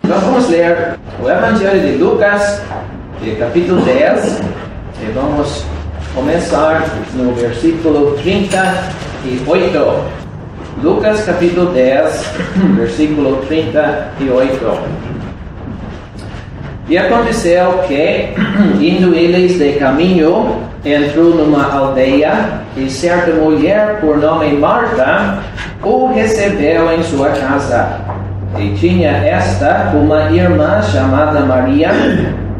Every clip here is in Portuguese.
Nós vamos ler o Evangelho de Lucas, capítulo 10, e vamos começar no versículo 38. Lucas, capítulo 10, versículo 38. E aconteceu que, indo eles de caminho, entrou numa aldeia, e certa mulher, por nome Marta, o recebeu em sua casa. E tinha esta uma irmã chamada Maria,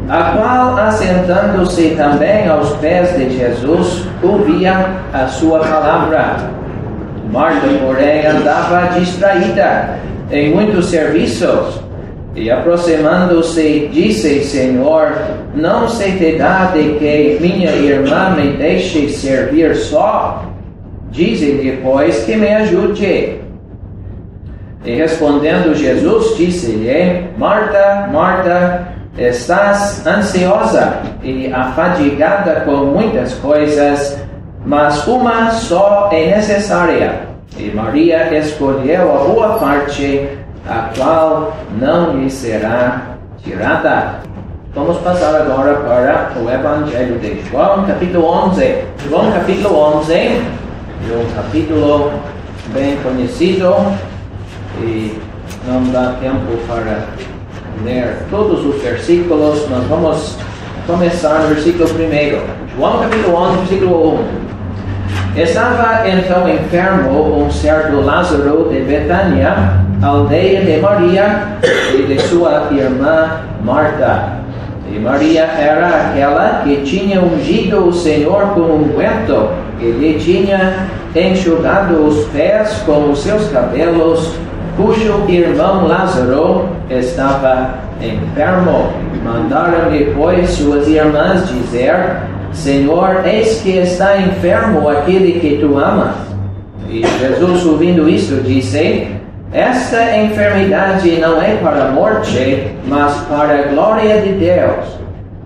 a qual, assentando-se também aos pés de Jesus, ouvia a sua palavra. Marta, porém, andava distraída em muitos serviços, e aproximando-se, disse: Senhor, não se te dá de que minha irmã me deixe servir só? Dize-lhe, pois, que me ajude. E respondendo Jesus, disse-lhe: Marta, Marta, estás ansiosa e afadigada com muitas coisas, mas uma só é necessária. E Maria escolheu a boa parte, a qual não lhe será tirada. Vamos passar agora para o Evangelho de João, capítulo 11. João, capítulo 11, é um capítulo bem conhecido e não dá tempo para ler todos os versículos. Nós vamos começar no versículo 1. João, capítulo 11, versículo 1. Estava então enfermo um certo Lázaro de Betânia, aldeia de Maria e de sua irmã Marta. E Maria era aquela que tinha ungido o Senhor com unguento e lhe tinha enxugado os pés com os seus cabelos, cujo irmão Lázaro estava enfermo. Mandaram-lhe, pois, suas irmãs dizer: Senhor, eis que está enfermo aquele que tu amas. E Jesus, ouvindo isso, disse: Esta enfermidade não é para a morte, mas para a glória de Deus,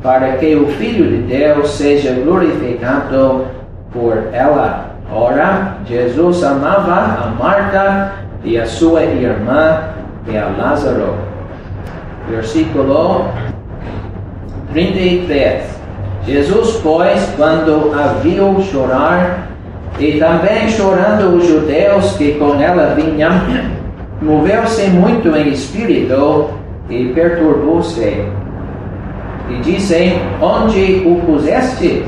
para que o Filho de Deus seja glorificado por ela. Ora, Jesus amava a Marta e a sua irmã e a Lázaro. Versículo 33. Jesus, pois, quando a viu chorar, e também chorando os judeus que com ela vinham, moveu-se muito em espírito e perturbou-se. E disse: Onde o pusestes?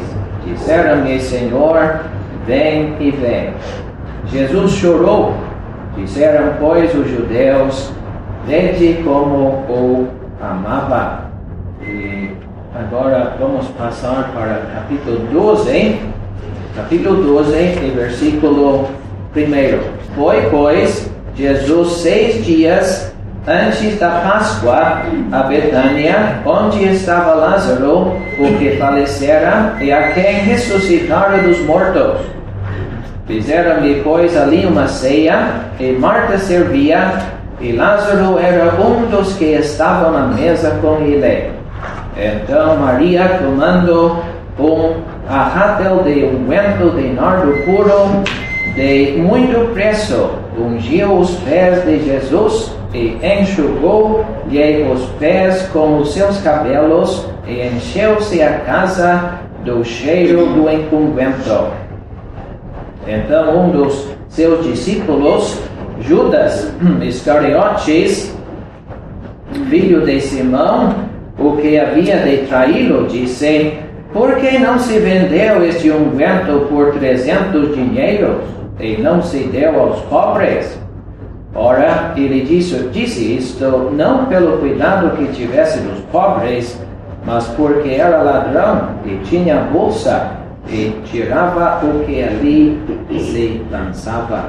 Disseram-lhe: Senhor, vem e vem. Jesus chorou. Disseram, pois, os judeus: Vede como o amava. E agora vamos passar para capítulo 12. Capítulo 12, e versículo 1. Foi, pois, Jesus 6 dias antes da Páscoa a Betânia, onde estava Lázaro, o que falecera, e a quem ressuscitara dos mortos. Fizeram-lhe, pois, ali uma ceia, e Marta servia, e Lázaro era um dos que estavam na mesa com ele. Então Maria, tomando um arrátel de unguento de nardo puro, de muito preço, ungiu os pés de Jesus e enxugou-lhe os pés com os seus cabelos, e encheu-se a casa do cheiro do unguento. Então um dos seus discípulos, Judas Iscariotes, filho de Simão, o que havia de traí-lo, disse: Por que não se vendeu este unguento por 300 dinheiros e não se deu aos pobres? Ora, ele disse isto não pelo cuidado que tivesse dos pobres, mas porque era ladrão e tinha bolsa e tirava o que ali se lançava.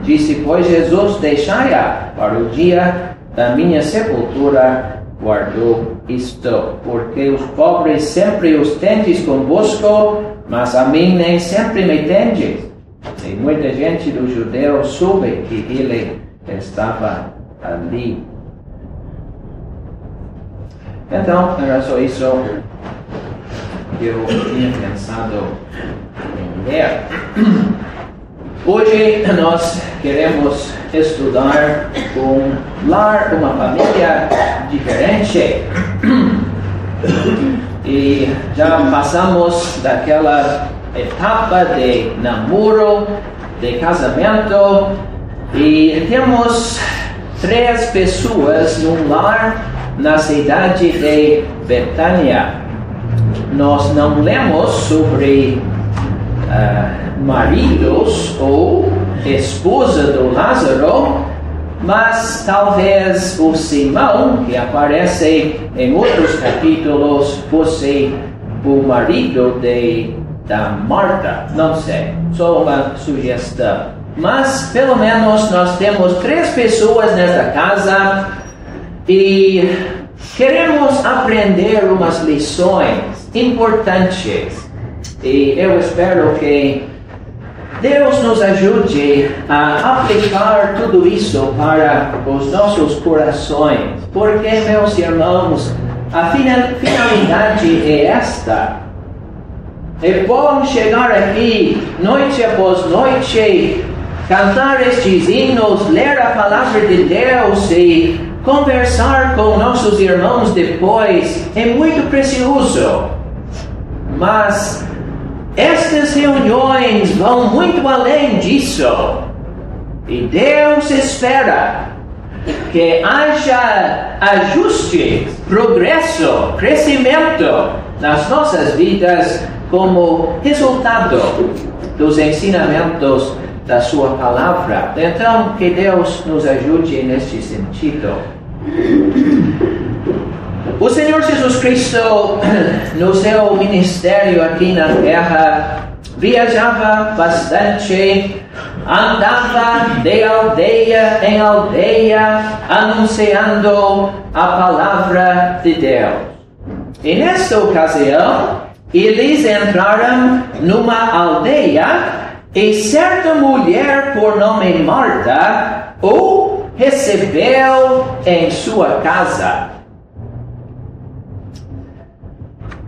Disse, pois, Jesus: Deixai-a para o dia da minha sepultura. Guardou isto, porque os pobres sempre os tendes convosco, mas a mim nem sempre me tendes. E muita gente dos judeus soube que ele estava ali. Então, era só isso que eu tinha pensado em ler. Hoje nós queremos estudar um lar, uma família diferente. E já passamos daquela etapa de namoro, de casamento, e temos 3 pessoas num lar na cidade de Betânia. Nós não lemos sobre maridos ou esposa do Lázaro, mas talvez o Simão, que aparece em outros capítulos, fosse o marido da Marta. Não sei, só uma sugestão. Mas pelo menos nós temos 3 pessoas nesta casa e queremos aprender umas lições importantes. E eu espero que Deus nos ajude a aplicar tudo isso para os nossos corações. Porque, meus irmãos, a finalidade é esta. É bom chegar aqui, noite após noite, cantar estes hinos, ler a palavra de Deus e conversar com nossos irmãos depois. É muito precioso. Mas estas reuniões vão muito além disso. E Deus espera que haja ajustes, progresso, crescimento nas nossas vidas como resultado dos ensinamentos da sua palavra. Então, que Deus nos ajude neste sentido. O Senhor Jesus Cristo, no seu ministério aqui na terra, viajava bastante, andava de aldeia em aldeia, anunciando a palavra de Deus. E nesta ocasião, eles entraram numa aldeia e certa mulher por nome Marta o recebeu em sua casa.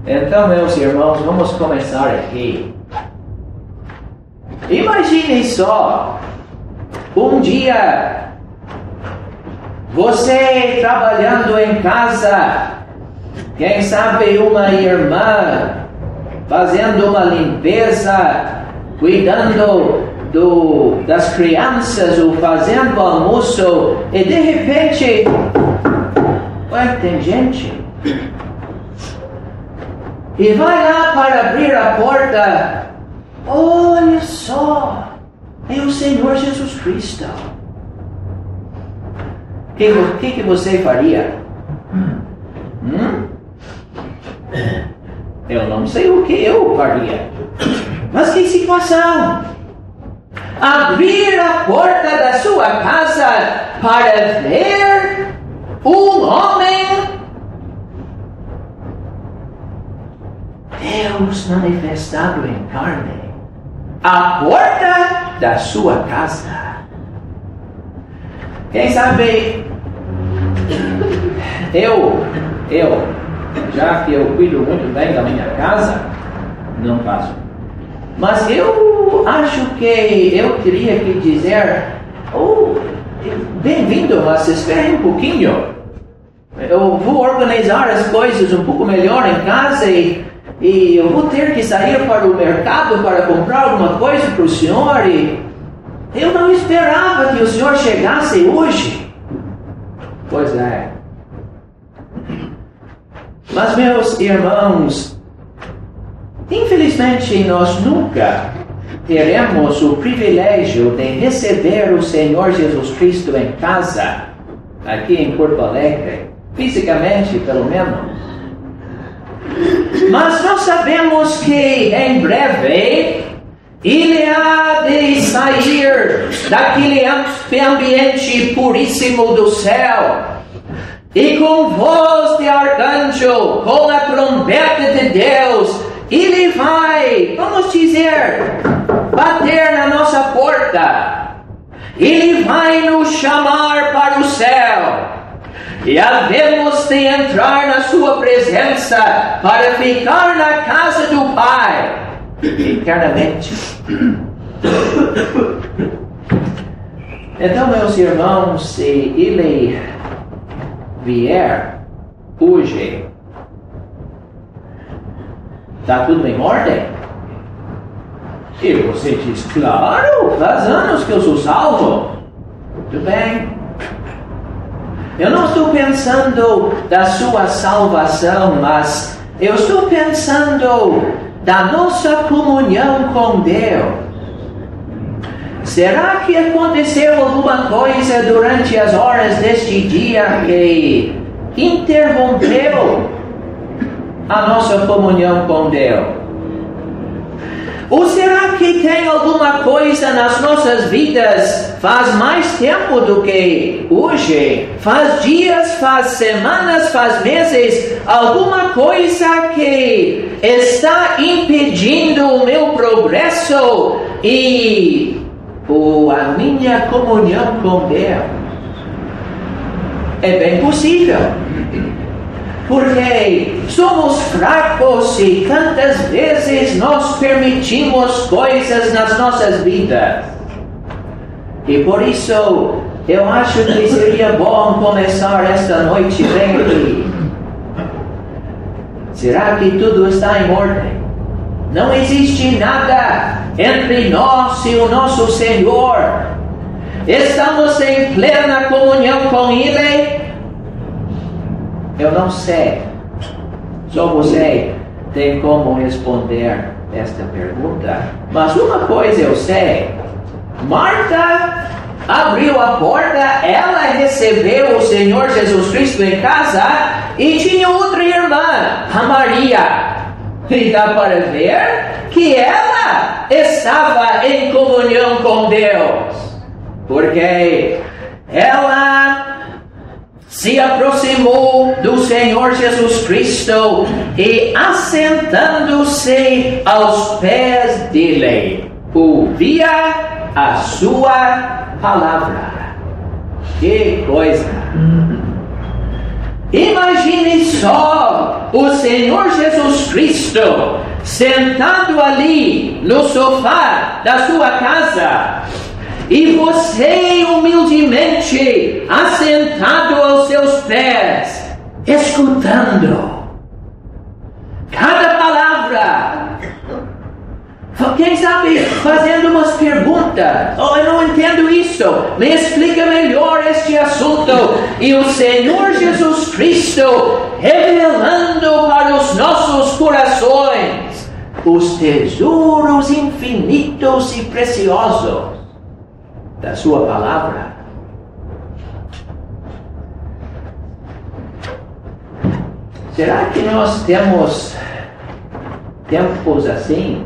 Então, meus irmãos, vamos começar aqui. Imagine só, um dia, você trabalhando em casa, quem sabe uma irmã fazendo uma limpeza, cuidando das crianças ou fazendo almoço, e de repente, ué, tem gente. E vai lá para abrir a porta. Olha só, é o Senhor Jesus Cristo. O que você faria? Eu não sei o que eu faria. Mas que situação! Abrir a porta da sua casa para ver um homem. Deus manifestado em carne. A porta da sua casa. Quem sabe eu, já que eu cuido muito bem da minha casa, não faço. Mas eu acho que eu teria que dizer, bem-vindo, mas espere um pouquinho. Eu vou organizar as coisas um pouco melhor em casa e eu vou ter que sair para o mercado para comprar alguma coisa para o senhor e eu não esperava que o senhor chegasse hoje. Pois é. Mas, meus irmãos, infelizmente nós nunca teremos o privilégio de receber o Senhor Jesus Cristo em casa, aqui em Porto Alegre, fisicamente pelo menos. Mas nós sabemos que em breve ele há de sair daquele ambiente puríssimo do céu e com voz de arcanjo, com a trombeta de Deus, ele vai, vamos dizer, bater na nossa porta. Ele vai nos chamar para o céu. E havemos de entrar na sua presença para ficar na casa do Pai eternamente. Então, meus irmãos, se ele vier hoje, está tudo em ordem? E você diz, claro, faz anos que eu sou salvo. Muito bem. Eu não estou pensando da sua salvação, mas eu estou pensando da nossa comunhão com Deus. Será que aconteceu alguma coisa durante as horas deste dia que interrompeu a nossa comunhão com Deus? Ou será que tem alguma coisa nas nossas vidas faz mais tempo do que hoje? Faz dias, faz semanas, faz meses, alguma coisa que está impedindo o meu progresso e a minha comunhão com Deus? É bem possível. Porque somos fracos e tantas vezes nós permitimos coisas nas nossas vidas. E por isso, eu acho que seria bom começar esta noite bem aqui. Será que tudo está em ordem? Não existe nada entre nós e o nosso Senhor. Estamos em plena comunhão com Ele? Eu não sei. Só você tem como responder esta pergunta. Mas uma coisa eu sei. Marta abriu a porta, ela recebeu o Senhor Jesus Cristo em casa e tinha outra irmã, a Maria. E dá para ver que ela estava em comunhão com Deus. Porque ela se aproximou do Senhor Jesus Cristo e, assentando-se aos pés dele, ouvia a sua palavra. Que coisa! Imagine só o Senhor Jesus Cristo sentado ali no sofá da sua casa. E você humildemente assentado aos seus pés, escutando cada palavra. Quem sabe fazendo umas perguntas. Oh, eu não entendo isso. Me explica melhor este assunto. E o Senhor Jesus Cristo revelando para os nossos corações os tesouros infinitos e preciosos da sua palavra. Será que nós temos tempos assim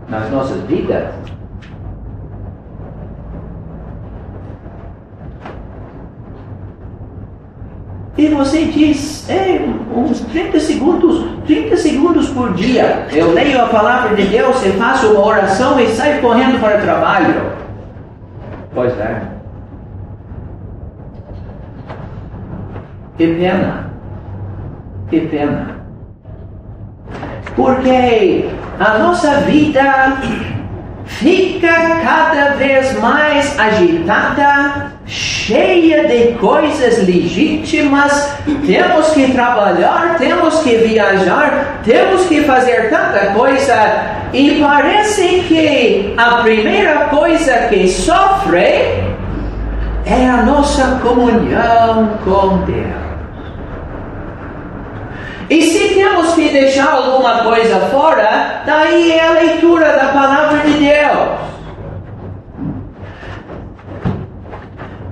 nas nossas vidas? E você diz, uns 30 segundos por dia, eu leio a palavra de Deus e faço uma oração e saio correndo para o trabalho. Pois é. Que pena. Que pena. Porque a nossa vida fica cada vez mais agitada, cheia de coisas legítimas. Temos que trabalhar, temos que viajar, temos que fazer tanta coisa. E parece que a primeira coisa que sofre é a nossa comunhão com Deus. E se temos que deixar alguma coisa fora, daí é a leitura da palavra de Deus.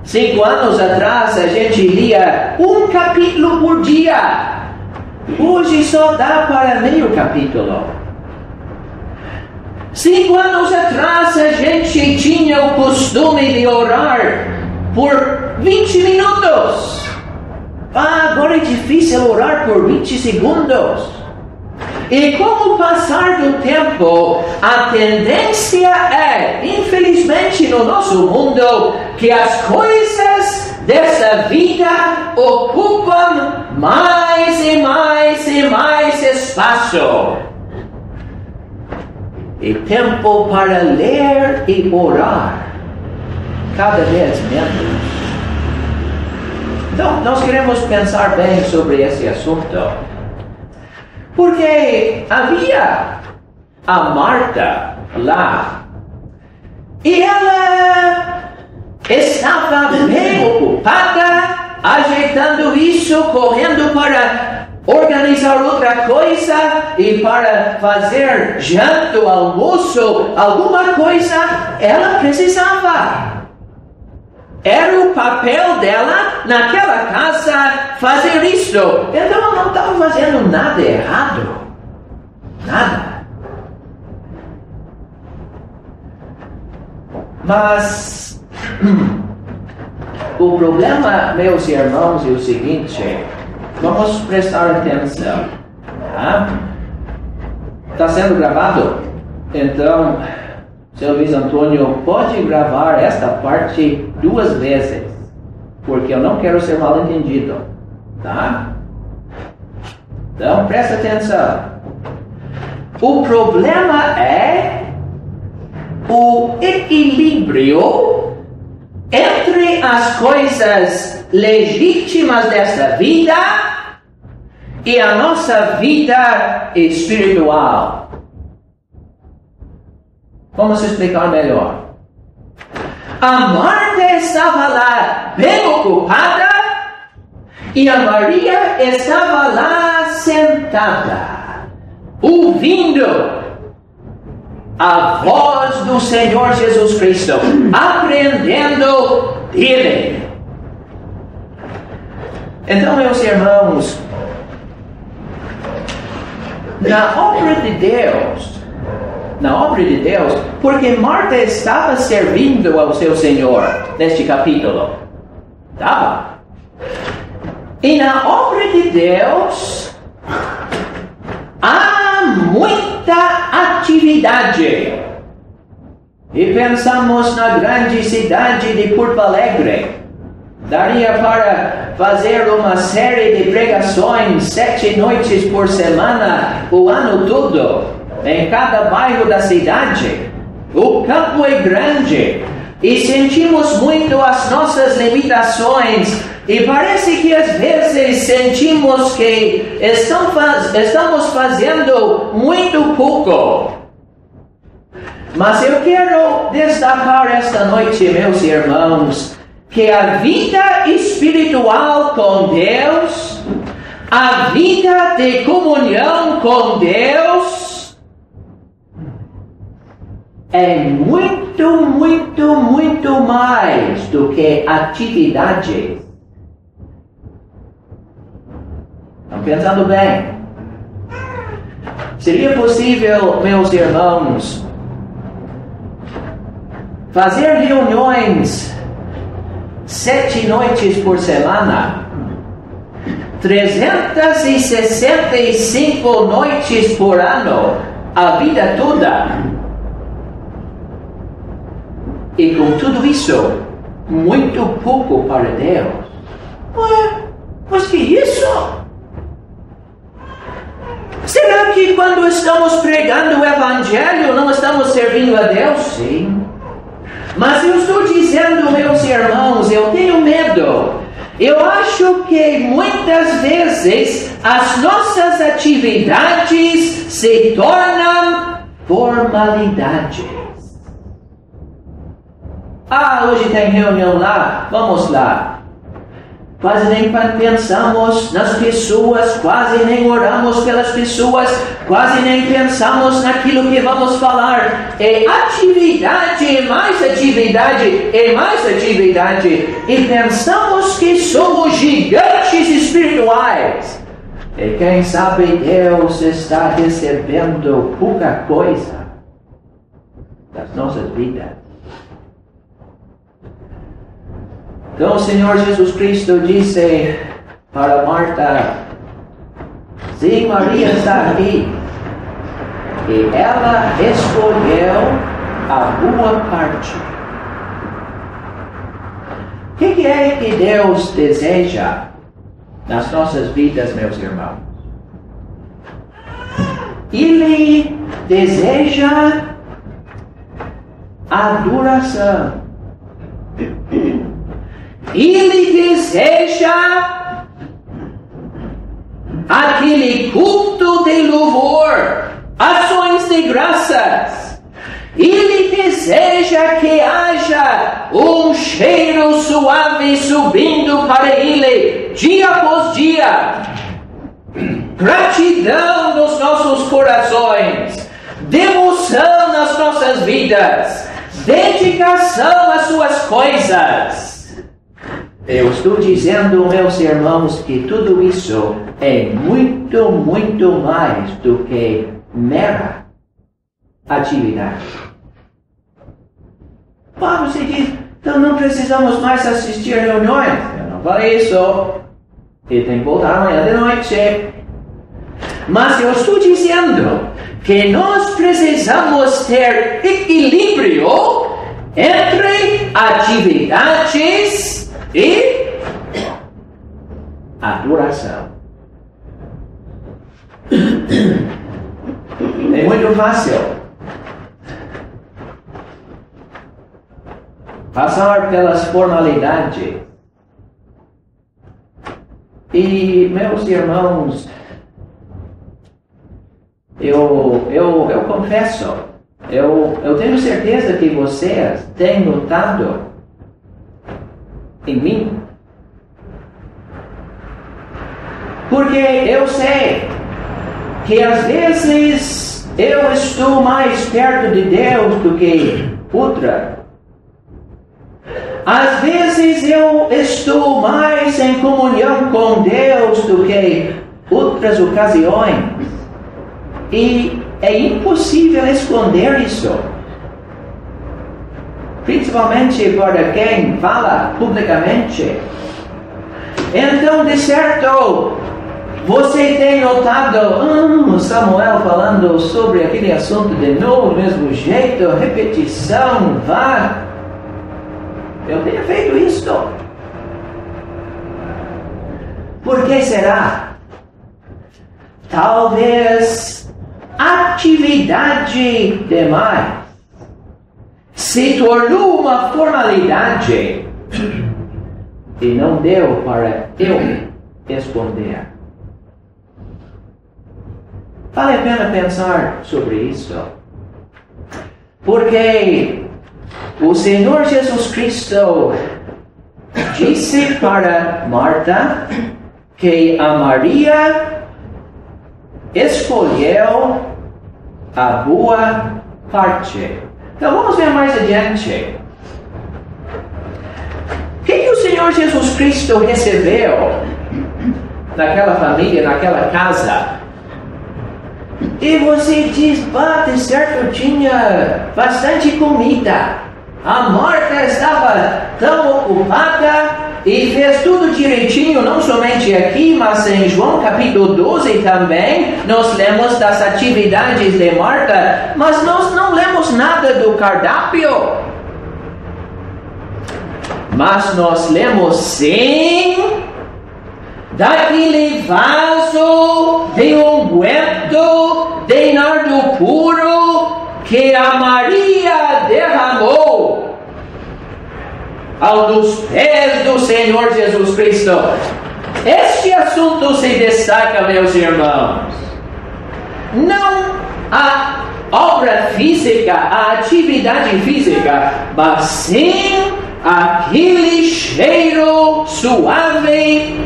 5 anos atrás a gente lia um capítulo por dia. Hoje só dá para meio capítulo. 5 anos atrás a gente tinha o costume de orar por 20 minutos. Agora é difícil orar por 20 segundos. E com o passar do tempo, a tendência é, infelizmente no nosso mundo, que as coisas dessa vida ocupam mais e mais e mais espaço. E tempo para ler e orar cada vez menos. Então, nós queremos pensar bem sobre esse assunto. Porque havia a Marta lá. E ela estava bem ocupada, ajeitando isso, correndo para organizar outra coisa e para fazer janta, almoço, alguma coisa ela precisava. Era o papel dela naquela casa fazer isso. Então ela não estava fazendo nada errado. Nada. Mas o problema, meus irmãos, é o seguinte. Vamos prestar atenção. Está sendo gravado? Então, seu Luiz Antônio pode gravar esta parte 2 vezes, porque eu não quero ser mal entendido, tá? Então, presta atenção. O problema é o equilíbrio entre as coisas legítimas desta vida e a nossa vida espiritual. Vamos explicar melhor. A Marta estava lá bem ocupada e a Maria estava lá sentada, ouvindo a voz do Senhor Jesus Cristo, aprendendo dele. Então, meus irmãos, na obra de Deus, porque Marta estava servindo ao seu Senhor neste capítulo. Estava. E na obra de Deus há muita atividade. E pensamos na grande cidade de Porto Alegre. Daria para fazer uma série de pregações 7 noites por semana, o ano todo, em cada bairro da cidade. O campo é grande e sentimos muito as nossas limitações e parece que às vezes sentimos que estamos fazendo muito pouco. Mas eu quero destacar esta noite, meus irmãos, que a vida espiritual com Deus, a vida de comunhão com Deus, é muito, muito, muito mais do que atividade. Estão pensando bem? Seria possível, meus irmãos, fazer reuniões 7 noites por semana, 365 noites por ano, a vida toda. E com tudo isso, muito pouco para Deus. Mas que isso? Será que quando estamos pregando o Evangelho não estamos servindo a Deus? Sim. Mas eu estou dizendo, meus irmãos, eu tenho medo. Eu acho que muitas vezes as nossas atividades se tornam formalidades. Hoje tem reunião lá, vamos lá. Quase nem pensamos nas pessoas, quase nem oramos pelas pessoas, quase nem pensamos naquilo que vamos falar. É atividade, mais atividade, é mais atividade. E pensamos que somos gigantes espirituais. E quem sabe Deus está recebendo pouca coisa das nossas vidas. Então o Senhor Jesus Cristo disse para Marta: sim, Maria está aqui, e ela escolheu a boa parte. O que é que Deus deseja nas nossas vidas, meus irmãos? Ele deseja adoração. Ele deseja aquele culto de louvor, ações de graças. Ele deseja que haja um cheiro suave subindo para Ele, dia após dia. Gratidão nos nossos corações, devoção nas nossas vidas, dedicação às suas coisas. Eu estou dizendo, meus irmãos, que tudo isso é muito, muito mais do que mera atividade. Você diz, então não precisamos mais assistir reuniões. Eu não falei isso. E tem que voltar amanhã de noite. Mas eu estou dizendo que nós precisamos ter equilíbrio entre atividades e adoração. É muito fácil passar pelas formalidades. E, meus irmãos, eu confesso, eu tenho certeza que vocês têm notado em mim. Porque eu sei que às vezes eu estou mais perto de Deus do que outra. Às vezes eu estou mais em comunhão com Deus do que outras ocasiões. E é impossível esconder isso. Principalmente para quem fala publicamente. Então, de certo, você tem notado Samuel falando sobre aquele assunto de novo, do mesmo jeito, repetição, vá. Eu tenho feito isto. Por que será? Talvez atividade demais se tornou uma formalidade e não deu para eu responder. Vale a pena pensar sobre isso. Porque o Senhor Jesus Cristo disse para Marta que a Maria escolheu a boa parte. Então vamos ver mais adiante. O que o Senhor Jesus Cristo recebeu naquela família, naquela casa? E você diz, de certo tinha bastante comida. A Marta estava tão ocupada e fez tudo direitinho, não somente aqui, mas em João capítulo 12 também. Nós lemos das atividades de Marta, mas nós não lemos nada do cardápio. Mas nós lemos sim daquele vaso de unguento de nardo puro que a Maria derramou aos pés do Senhor Jesus Cristo. Este assunto se destaca, meus irmãos. Não a obra física, a atividade física, mas sim aquele cheiro suave,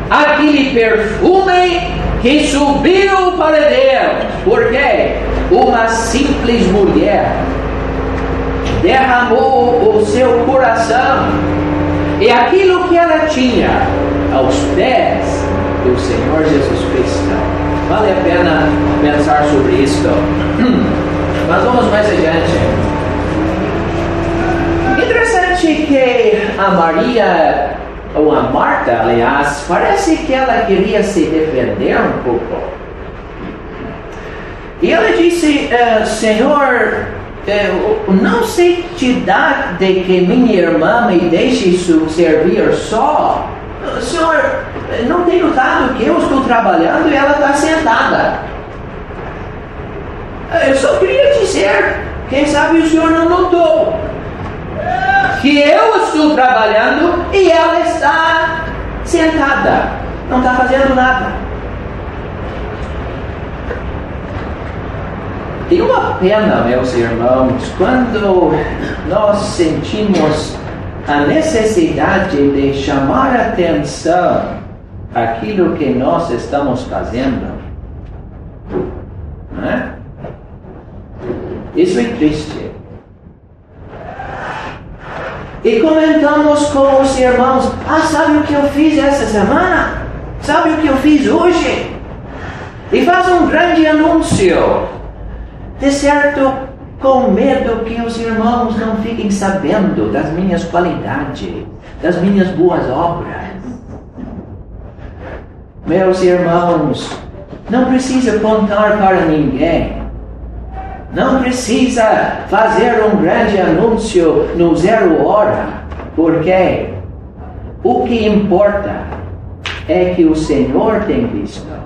aquele perfume que subiu para Deus. Por quê? Uma simples mulher derramou o seu coração e aquilo que ela tinha aos pés do Senhor Jesus Cristo. Vale a pena pensar sobre isso. Mas vamos mais adiante. Interessante que a Maria, ou a Marta, aliás, parece que ela queria se defender um pouco. E ela disse, Senhor, não se te dá de que minha irmã me deixe servir só? Senhor, não tem notado que eu estou trabalhando e ela está sentada? Eu só queria dizer, quem sabe o senhor não notou. que eu estou trabalhando e ela está sentada, não está fazendo nada. E uma pena, meus irmãos, quando nós sentimos a necessidade de chamar a atenção àquilo que nós estamos fazendo. Não é? Isso é triste. E comentamos com os irmãos: sabe o que eu fiz essa semana? Sabe o que eu fiz hoje? E faz um grande anúncio. De certo, com medo que os irmãos não fiquem sabendo das minhas qualidades, das minhas boas obras. Meus irmãos, não precisa contar para ninguém. Não precisa fazer um grande anúncio no 0 hora, porque o que importa é que o Senhor tem visto.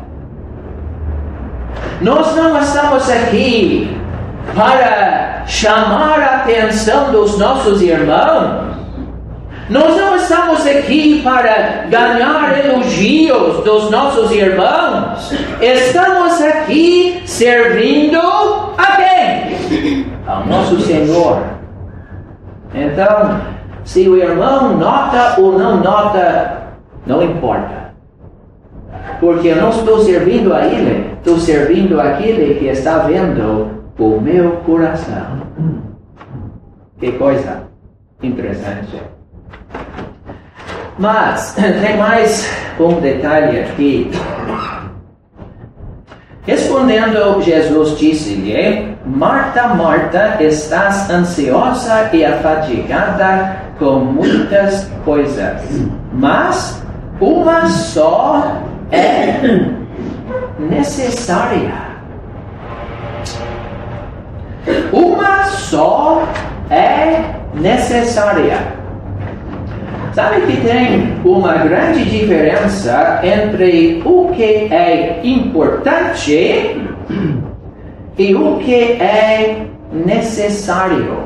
Nós não estamos aqui para chamar a atenção dos nossos irmãos. Nós não estamos aqui para ganhar elogios dos nossos irmãos. Estamos aqui servindo a quem? Ao nosso Senhor. Então, se o irmão nota ou não nota, não importa. Porque eu não estou servindo a Ele, estou servindo aquele que está vendo o meu coração. Que coisa interessante. Mas tem mais um detalhe aqui. Respondendo, Jesus disse-lhe: Marta, Marta, estás ansiosa e afadigada com muitas coisas, mas uma só é necessária. Uma só é necessária. Sabe que tem uma grande diferença entre o que é importante e o que é necessário.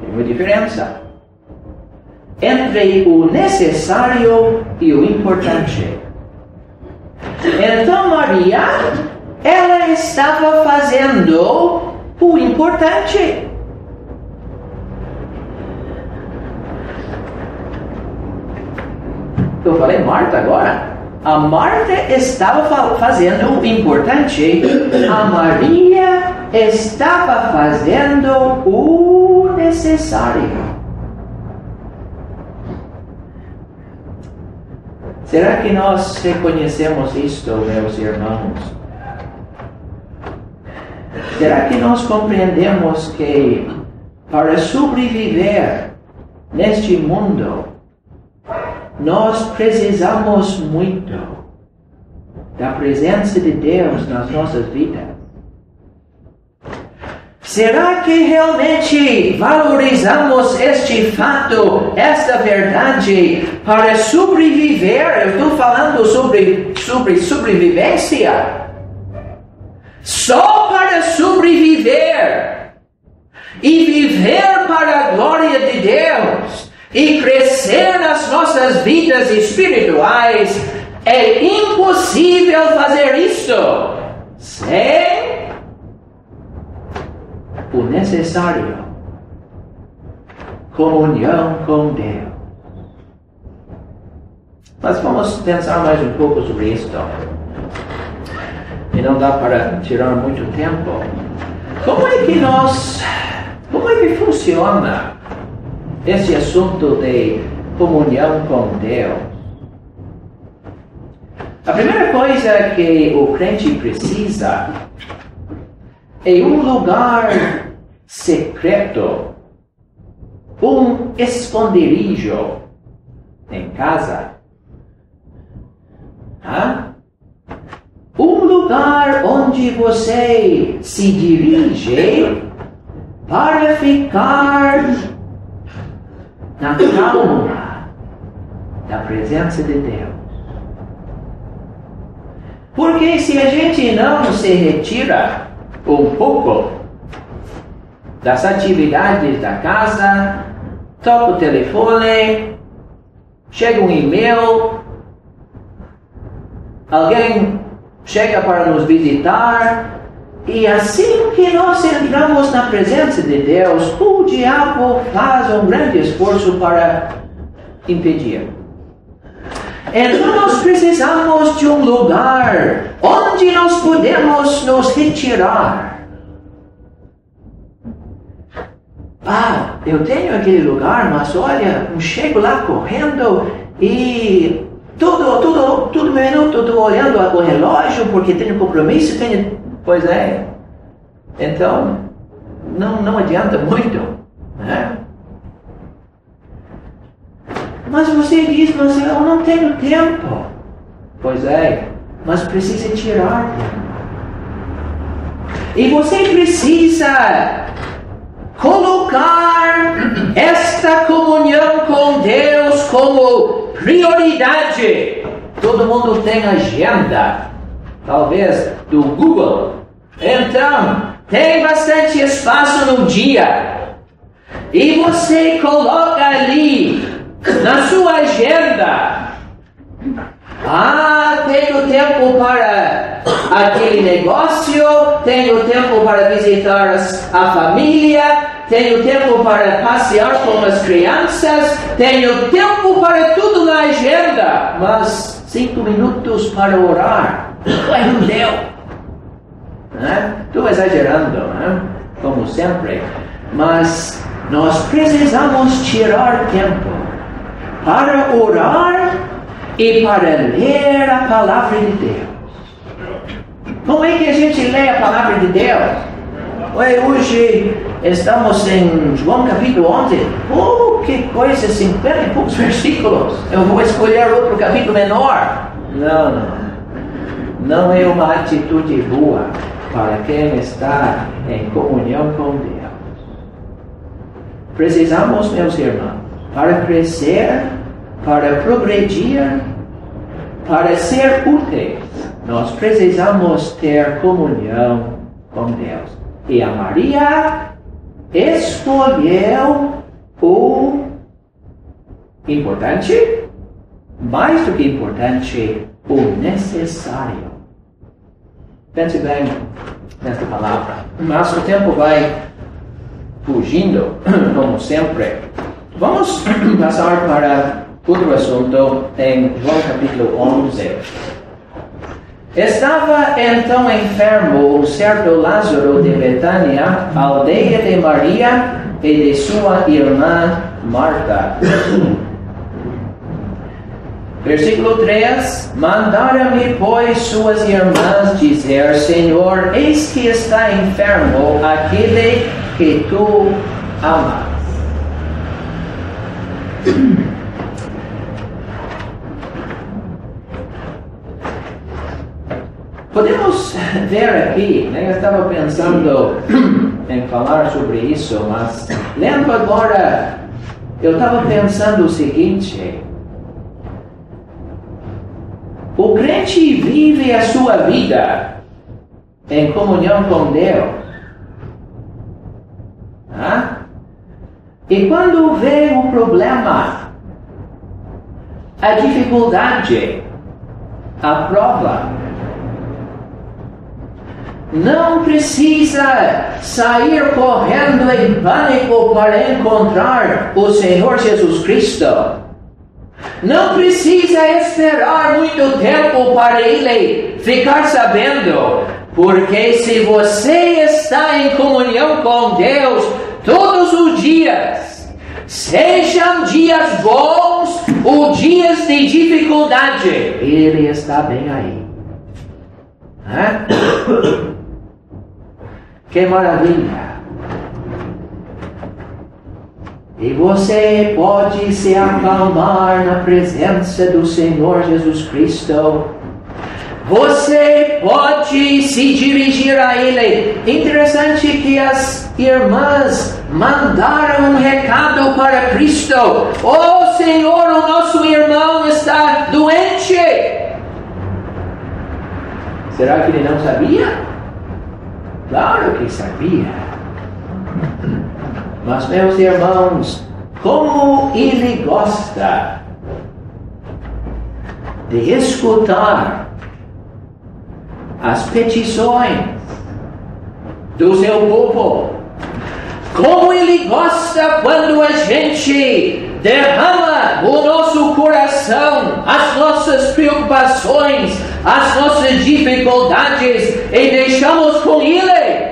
Tem uma diferença entre o necessário e o importante. Então Maria, ela estava fazendo o importante. Eu falei Marta agora. A Marta estava fazendo o importante. A Maria estava fazendo o necessário. Será que nós reconhecemos isto, meus irmãos? Será que nós compreendemos que para sobreviver neste mundo, nós precisamos muito da presença de Deus nas nossas vidas? Será que realmente valorizamos este fato, esta verdade, para sobreviver? Eu estou falando sobre sobrevivência. Só para sobreviver e viver para a glória de Deus e crescer nas nossas vidas espirituais, é impossível fazer isso sem o necessário: comunhão com Deus. Mas vamos pensar mais um pouco sobre isso. E não dá para tirar muito tempo. Como é que funciona esse assunto de comunhão com Deus? A primeira coisa que o crente precisa é um lugar secreto, um esconderijo em casa. Um lugar onde você se dirige para ficar na calma da presença de Deus. Porque se a gente não se retira um pouco, das atividades da casa, toca o telefone, chega um e-mail, alguém chega para nos visitar, e assim que nós entramos na presença de Deus, o diabo faz um grande esforço para impedir. Então nós precisamos de um lugar onde nós podemos nos retirar. Eu tenho aquele lugar, mas olha, eu chego lá correndo e todo minuto eu estou olhando o relógio porque tenho compromisso, Pois é. Então, não adianta muito, né? Mas você diz, mas eu não tenho tempo. Pois é, mas precisa tirar tempo. E você precisa colocar esta comunhão com Deus como prioridade. Todo mundo tem agenda, talvez do Google. Então, tem bastante espaço no dia. E você coloca ali na sua agenda. Tenho tempo para aquele negócio, tenho tempo para visitar a família, tenho tempo para passear com as crianças, tenho tempo para tudo na agenda, mas 5 minutos para orar, não deu. Estou exagerando, né? Como sempre, mas nós precisamos tirar tempo para orar e para ler a palavra de Deus. Como é que a gente lê a palavra de Deus? Hoje estamos em João capítulo 11. Que coisa, 50 e poucos versículos. Eu vou escolher outro capítulo menor. Não é uma atitude boa para quem está em comunhão com Deus. Precisamos, meus irmãos, para crescer, para progredir, para ser úteis, nós precisamos ter comunhão com Deus. E a Maria escolheu o importante, mais do que importante, o necessário. Pense bem nesta palavra. Mas o tempo vai fugindo, como sempre. Vamos passar para outro assunto em João capítulo 11. Estava então enfermo um certo Lázaro de Betânia, aldeia de Maria e de sua irmã Marta. Versículo 3: Mandaram-me, pois, suas irmãs dizer: Senhor, eis que está enfermo aquele que tu amas. Podemos ver aqui, né? Eu estava pensando em falar sobre isso, mas lendo agora, eu estava pensando o seguinte: o crente vive a sua vida em comunhão com Deus. E quando vem o problema, a dificuldade, a prova, não precisa sair correndo em pânico para encontrar o Senhor Jesus Cristo. Não precisa esperar muito tempo para Ele ficar sabendo, porque se você está em comunhão com Deus todos os dias, sejam dias bons ou dias de dificuldade, Ele está bem aí. Que maravilha! E você pode se acalmar na presença do Senhor Jesus Cristo. Você pode se dirigir a Ele. Interessante que as irmãs mandaram um recado para Cristo. Oh Senhor, o nosso irmão está doente. Será que ele não sabia? Claro que sabia. Mas, meus irmãos, como Ele gosta de escutar as petições do seu povo. Como Ele gosta quando a gente derrama o nosso coração, as nossas preocupações, as nossas dificuldades e deixamos com Ele.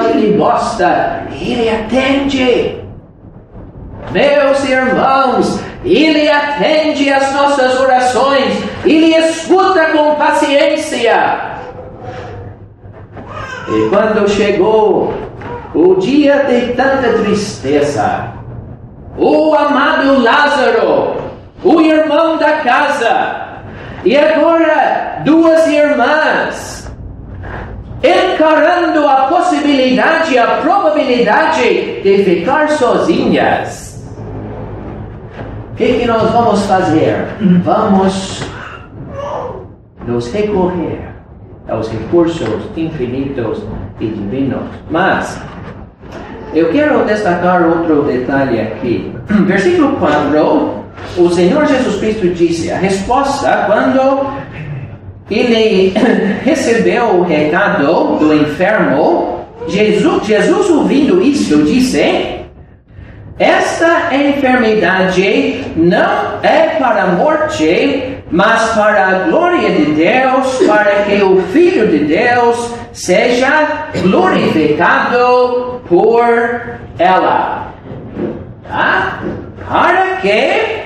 Ele gosta, Ele atende. Meus irmãos, Ele atende as nossas orações, Ele escuta com paciência. E quando chegou o dia de tanta tristeza, o amado Lázaro, o irmão da casa, e agora duas irmãs, encarando a possibilidade, a probabilidade de ficar sozinhas. O que nós vamos fazer? Vamos nos recorrer aos recursos infinitos e divinos. Mas eu quero destacar outro detalhe aqui. Versículo 4, o Senhor Jesus Cristo disse a resposta quando Ele recebeu o recado do enfermo. Jesus ouvindo isso, disse: esta enfermidade não é para a morte, mas para a glória de Deus, para que o Filho de Deus seja glorificado por ela. Tá? Para que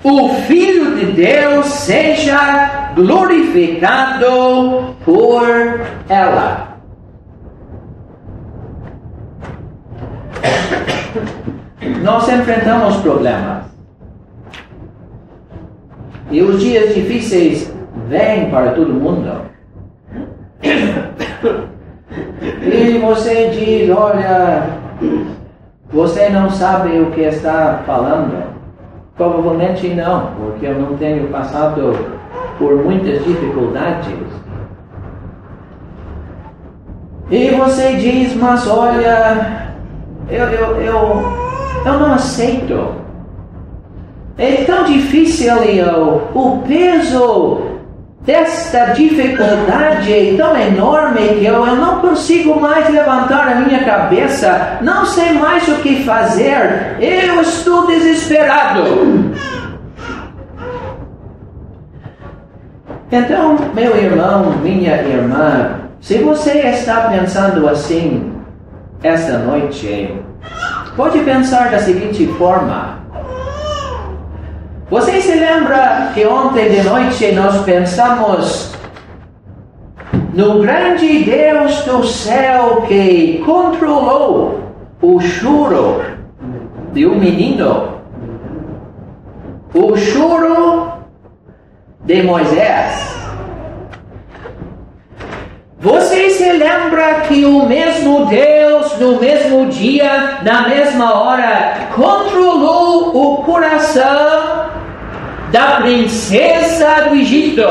o Filho de Deus seja glorificado por ela. Nós enfrentamos problemas. E os dias difíceis vêm para todo mundo. E você diz: olha, você não sabe o que está falando. Provavelmente não, porque eu não tenho passado por muitas dificuldades. E você diz: mas olha, eu não aceito. É tão difícil, o peso desta dificuldade é tão enorme que eu não consigo mais levantar a minha cabeça, não sei mais o que fazer, eu estou desesperado. Então, meu irmão, minha irmã, se você está pensando assim esta noite, pode pensar da seguinte forma. Você se lembra que ontem de noite nós pensamos no grande Deus do céu que controlou o choro de um menino, o choro de Moisés. Você se lembra que o mesmo Deus, no mesmo dia, na mesma hora, controlou o coração da princesa do Egito?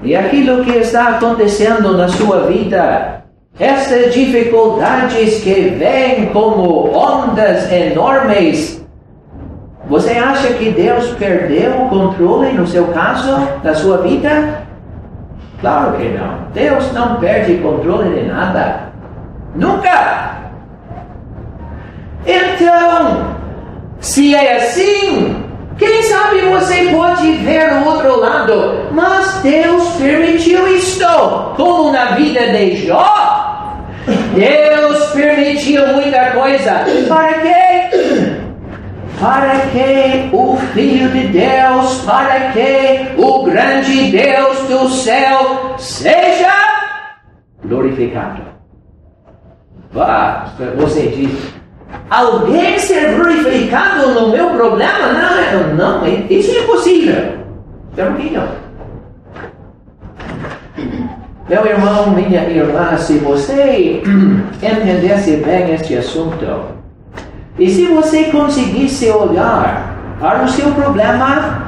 E aquilo que está acontecendo na sua vida, essas dificuldades que vêm como ondas enormes, você acha que Deus perdeu o controle no seu caso, na sua vida? Claro que não. Deus não perde controle de nada. Nunca! Então, se é assim, quem sabe você pode ver o outro lado. Mas Deus permitiu isto, como na vida de Jó. Deus permitiu muita coisa. Para quê? Para que o Filho de Deus, para que o grande Deus do céu seja glorificado. Você diz: alguém ser glorificado no meu problema? Não, isso é impossível. Claro que não. Meu irmão, minha irmã, se você entendesse bem este assunto, e se você conseguisse olhar para o seu problema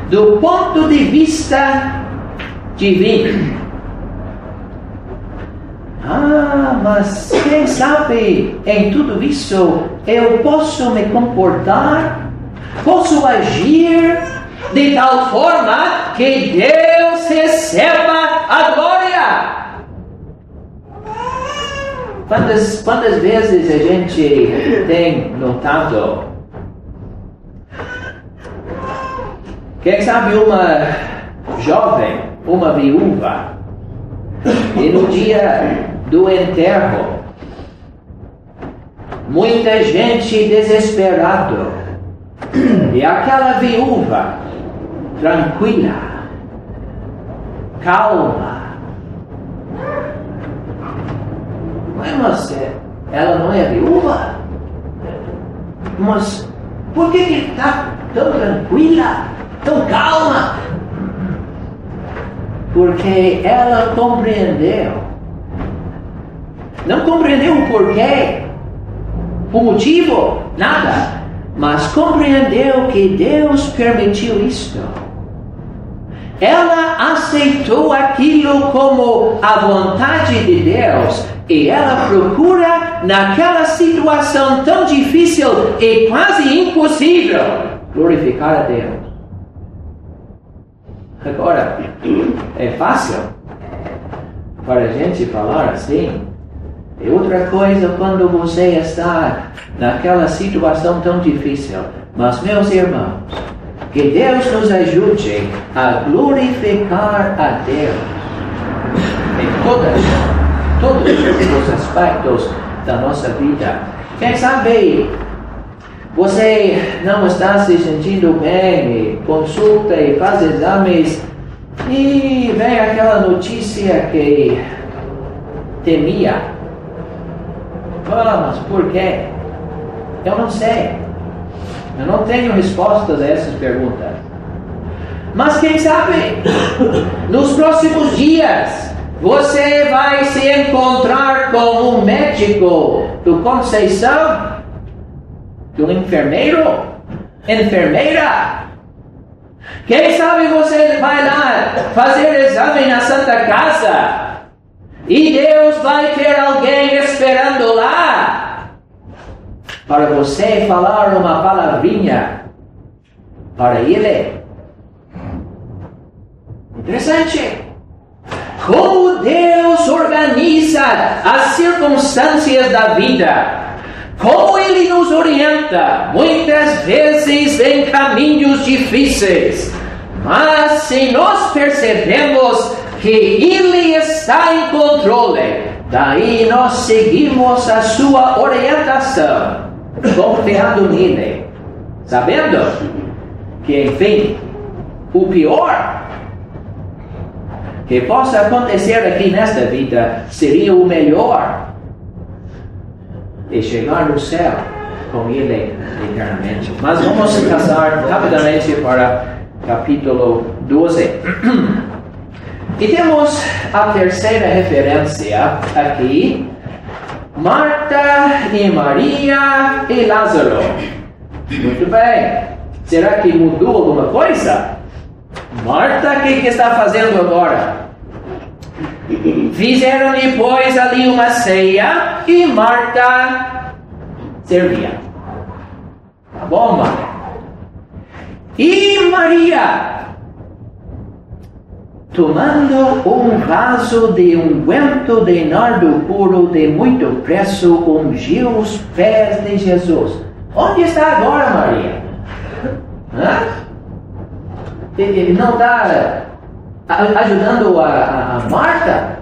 do ponto de vista divino, Mas quem sabe em tudo isso eu posso me comportar, posso agir de tal forma que Deus receba a glória. Quantas vezes a gente tem notado, quem sabe uma jovem, uma viúva, e no dia do enterro, muita gente desesperada, e aquela viúva tranquila, calma. Mas ela não é viúva? Mas por que está tão tranquila, tão calma? Porque ela compreendeu. Não compreendeu o porquê, o motivo, nada. Mas compreendeu que Deus permitiu isto. Ela aceitou aquilo como a vontade de Deus. E ela procura, naquela situação tão difícil e quase impossível, glorificar a Deus. Agora, é fácil para a gente falar assim. É outra coisa quando você está naquela situação tão difícil. Mas, meus irmãos, que Deus nos ajude a glorificar a Deus em todos os aspectos da nossa vida. Quem sabe você não está se sentindo bem, e consulta e faz exames e vem aquela notícia que temia. Mas por quê? Eu não sei. Eu não tenho respostas a essas perguntas. Mas quem sabe, nos próximos dias, você vai se encontrar com um médico do Conceição, de um enfermeira. Quem sabe você vai lá fazer exame na Santa Casa e Deus vai ter alguém esperando lá para você falar uma palavrinha para ele. Interessante. Como Deus organiza as circunstâncias da vida. Como Ele nos orienta, muitas vezes em caminhos difíceis. Mas se nós percebemos que Ele está em controle, daí nós seguimos a sua orientação, confiando nele, sabendo que, enfim, o pior que possa acontecer aqui nesta vida seria o melhor, e chegar no céu com Ele eternamente. Mas vamos passar rapidamente para capítulo 12. E temos a terceira referência aqui: Marta e Maria e Lázaro. Muito bem. Será que mudou alguma coisa? Marta, o que está fazendo agora? Fizeram depois ali uma ceia e Marta servia. Tá bom, Marta? E Maria, tomando um vaso de unguento de nardo puro de muito preço, ungiu os pés de Jesus. Onde está agora Maria? Ele não está ajudando a Marta?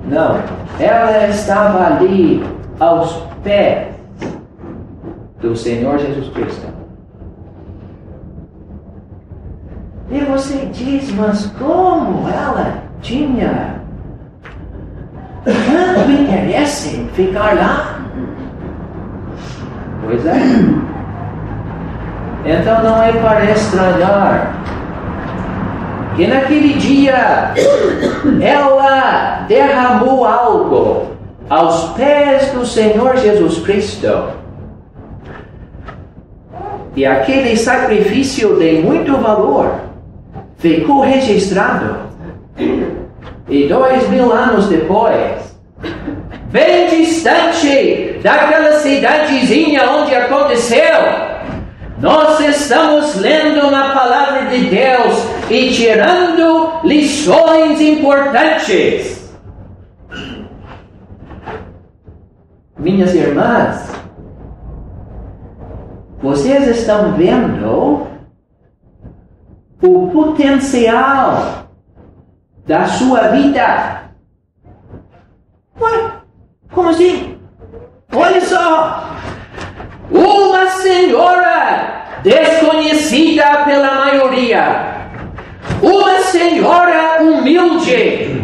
Não, ela estava ali aos pés do Senhor Jesus Cristo. E você diz, mas como ela tinha tanto interesse em ficar lá? Pois é. Então não é para estranhar que naquele dia ela derramou algo aos pés do Senhor Jesus Cristo. E aquele sacrifício de muito valor ficou registrado E 2000 anos depois, bem distante daquela cidadezinha onde aconteceu, nós estamos lendo na palavra de Deus e tirando lições importantes. Minhas irmãs, vocês estão vendo o potencial da sua vida. Ué, como assim? Olha só! Uma senhora desconhecida pela maioria, uma senhora humilde,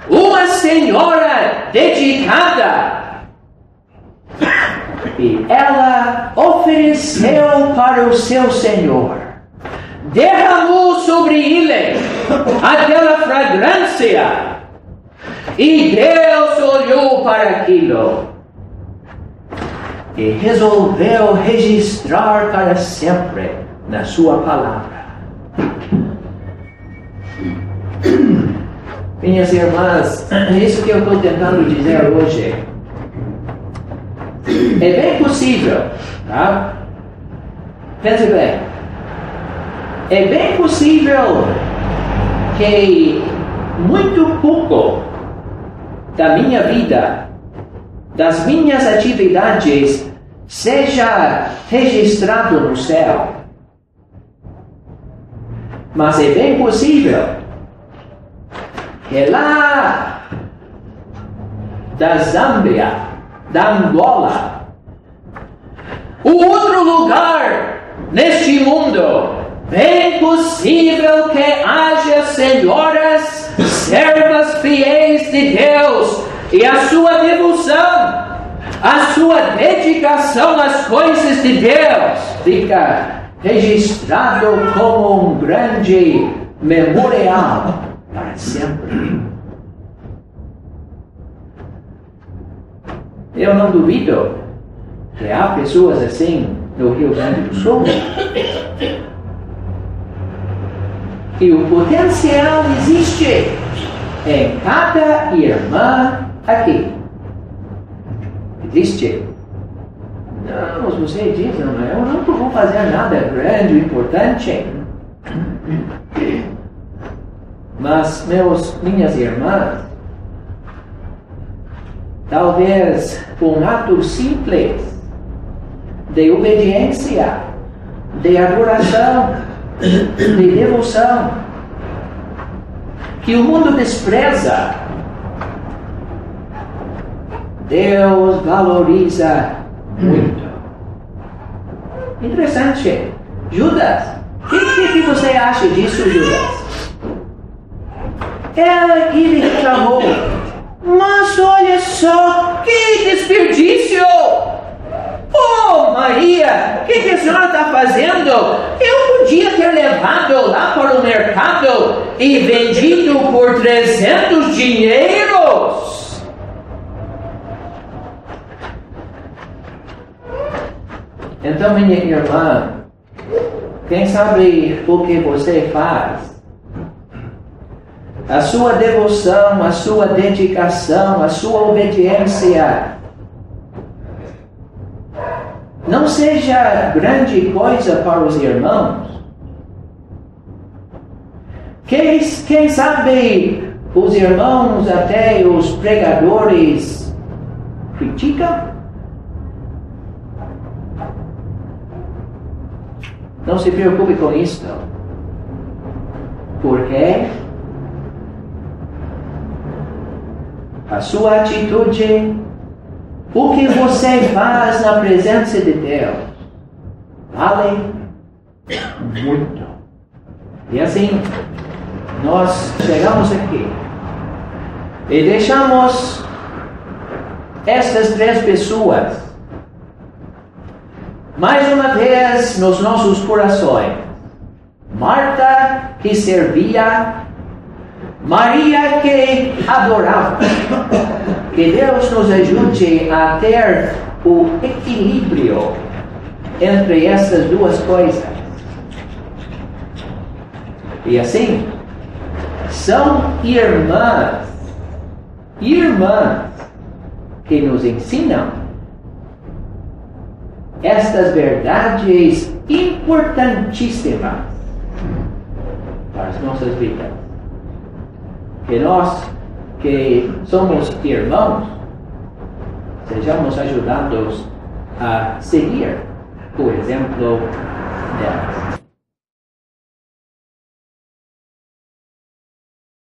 uma senhora dedicada, e ela ofereceu para o seu Senhor, derramou sobre ele aquela fragrância, e Deus olhou para aquilo e resolveu registrar para sempre na sua palavra. Minhas irmãs, isso que eu estou tentando dizer hoje é bem possível, tá? Pense bem. É bem possível que muito pouco da minha vida, das minhas atividades, seja registrado no céu. Mas é bem possível que lá da Zâmbia, da Angola, o outro lugar neste mundo, bem possível que haja senhoras, servas fiéis de Deus, e a sua devoção, a sua dedicação às coisas de Deus fica registrado como um grande memorial para sempre. Eu não duvido que há pessoas assim no Rio Grande do Sul. E o potencial existe em cada irmã aqui. Existe. Não, você diz, eu não vou fazer nada grande, importante. Mas, minhas irmãs, talvez um ato simples de obediência, de adoração, de devoção, que o mundo despreza, Deus valoriza muito. Interessante. Judas, o que você acha disso, Judas? Ele reclamou, mas olha só, que desperdício! Oh, Maria, o que a senhora está fazendo? Eu podia ter levado lá para o mercado e vendido por 300 dinheiros. Então, minha irmã, quem sabe o que você faz? A sua devoção, a sua dedicação, a sua obediência não seja grande coisa para os irmãos. Quem sabe os irmãos, até os pregadores, criticam? Não se preocupe com isso. Porque a sua atitude, o que você faz na presença de Deus, vale muito. E assim, nós chegamos aqui e deixamos estas 3 pessoas mais uma vez nos nossos corações. Marta, que servia, Maria, que adorava. Que Deus nos ajude a ter o equilíbrio entre essas duas coisas. E assim, são irmãs que nos ensinam estas verdades importantíssimas para as nossas vidas. Que nós, que somos irmãos, sejamos ajudados a seguir o exemplo delas.